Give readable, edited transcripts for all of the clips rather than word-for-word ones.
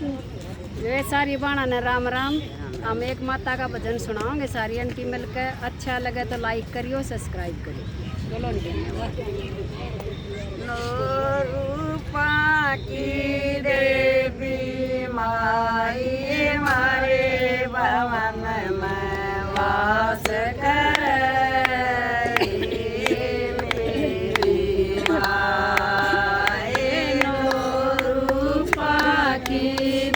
ये सारी बाणा ने राम राम। हम एक माता का भजन सुनाओगे सारी आंटी मिलकर। अच्छा लगे तो लाइक करियो, सब्सक्राइब करियो। बोलो रूपा की देवी माई मारे भवन में वास करे मेरी माई। रूपा की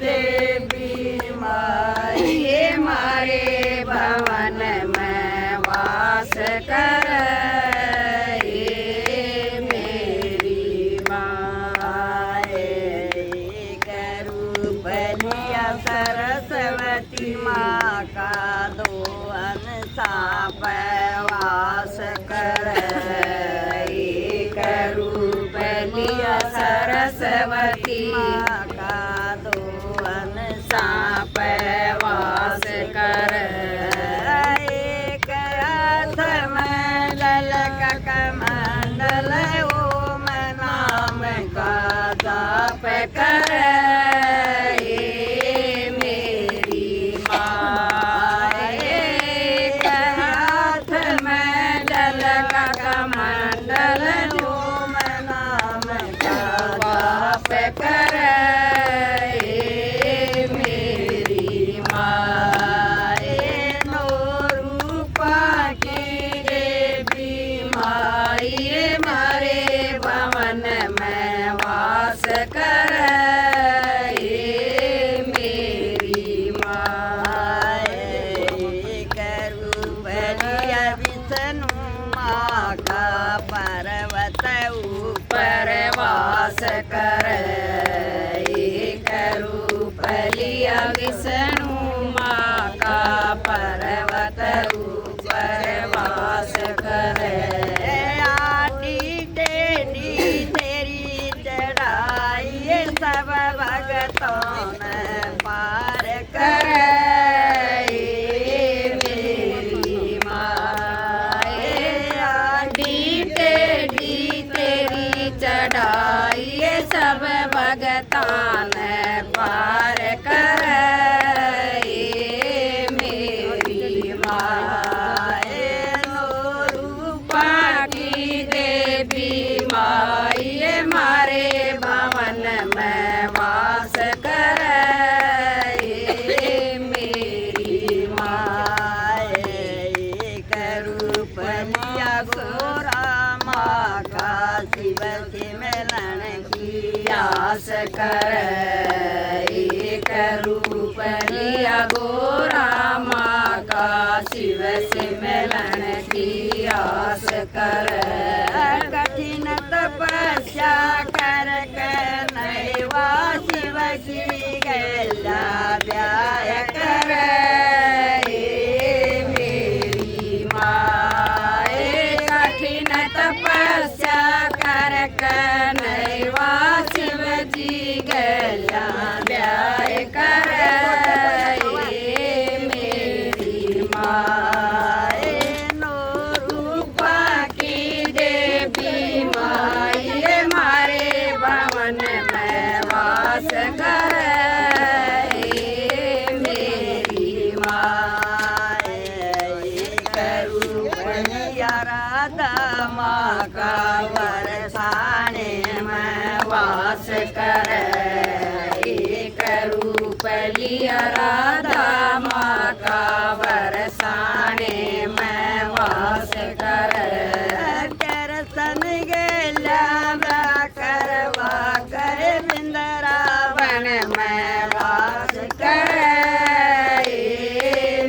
देवी माई मारे भवन में वास करे सरस्वती माँ का दो अनसाप वास करे। रूप लिया सरस्वती माँ का दो अनसाप वास करे। एक हाथ में ललका कमंडल ओम नाम का जाप करे। पर्वत ऊपर वास करे। रूप लिया विष्णु माँ का पर्वत ऊपर वास करे। आटी टेढ़ी तेरी चढ़ाई सब भगतों ने पार करे। सब भगतान पार करे मेरी माए। रूपा की देवी माई मारे भवन में वास करे मेरी माए। रूप लिया गोरा माँ का शिव से मिलन आस करे। रूप लिया गोरा माँ का शिव से मिलन की आस करे। कठिन तपस्या कर नैवा शिव की गैला व्याय करे मेरी माए। कठिन तपस्या कर नैवा शिव जी गैला व्याय करे मेरी माए। रूपा की देवी माई मारे भवन में वास करे मेरी माए। रूप लिया राधा माँ का बरसाने में वास करे। रूप लिया राधा माँ का बरसाने में वास करे। दर्शन गेला करवा कर वृंदावन में वास करे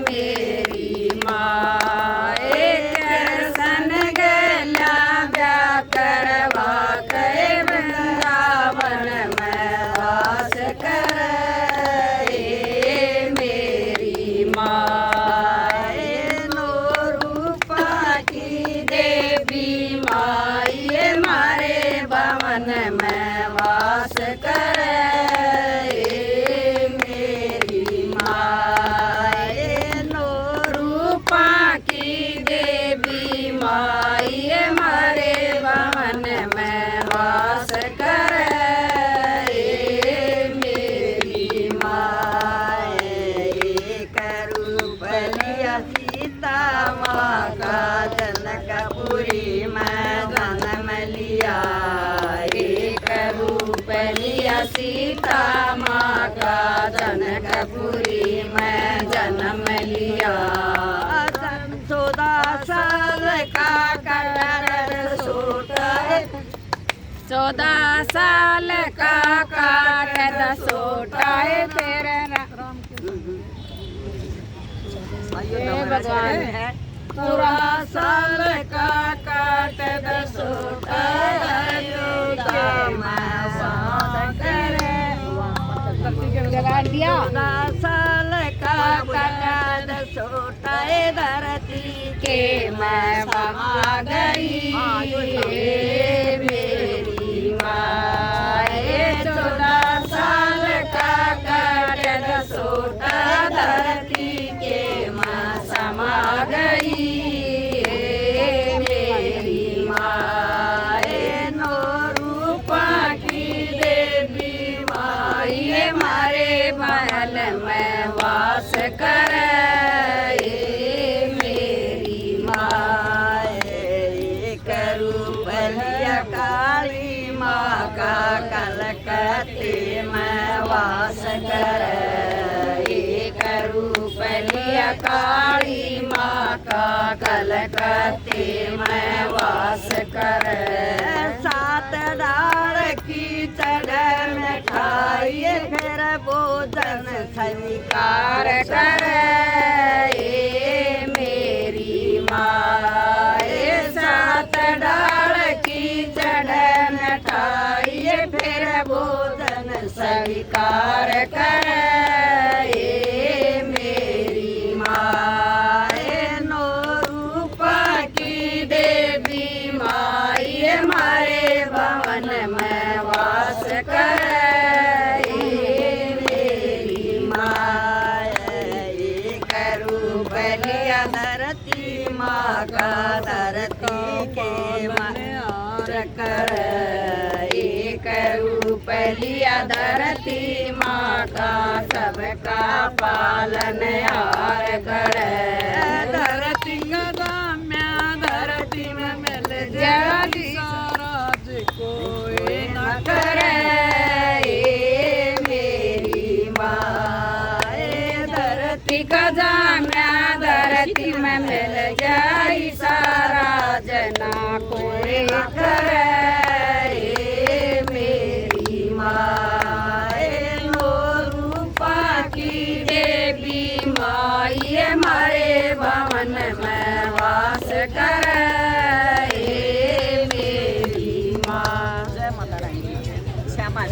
मेरी माए। दर्शन गेला करवा कर वृंदावन में वास करे मेरी जनकपुरी में जन्म लिया 14 साल का काट सूट 14 साल का काट सोटाए तेरे भगवान है 14 साल का काट जगा दिया 14 साल का काट सोटाए धरती के मैं समा गई मेरी माए 14 साल का काट सोटा धरती के मैं समा गई मेरी माए नो रूपा की देवी माए मारे महल में वास करे मेरी माए रूप लिया काली माँ का कलकत्ते में वास करे एक रूप लिया काली माँ का कलकत्ते में वास करे 7 डाल की चढ़न खाइए फिर भोजन स्वीकार करे मेरी माए 7 डाल की चढ़न खाइए फिर भोजन स्वीकार करे मेरी माए नो रूपा की देवी माए मारे भवन में वास करे मेरी माए रूप लिया धरती माँ का धरती के मन और कर एक रूप लिया धरती माँ का सबका पालन और कर धरती गम्या धरती में मिल जाती राज कोई न करे मेरी माए धरती का जाम्या धरती में मिल जाई सारा जना कोई न करे मेरी माए नो रूपा की देवी माए मारे भवन में वास करे मेरी माँ जय माता रानी श्यामा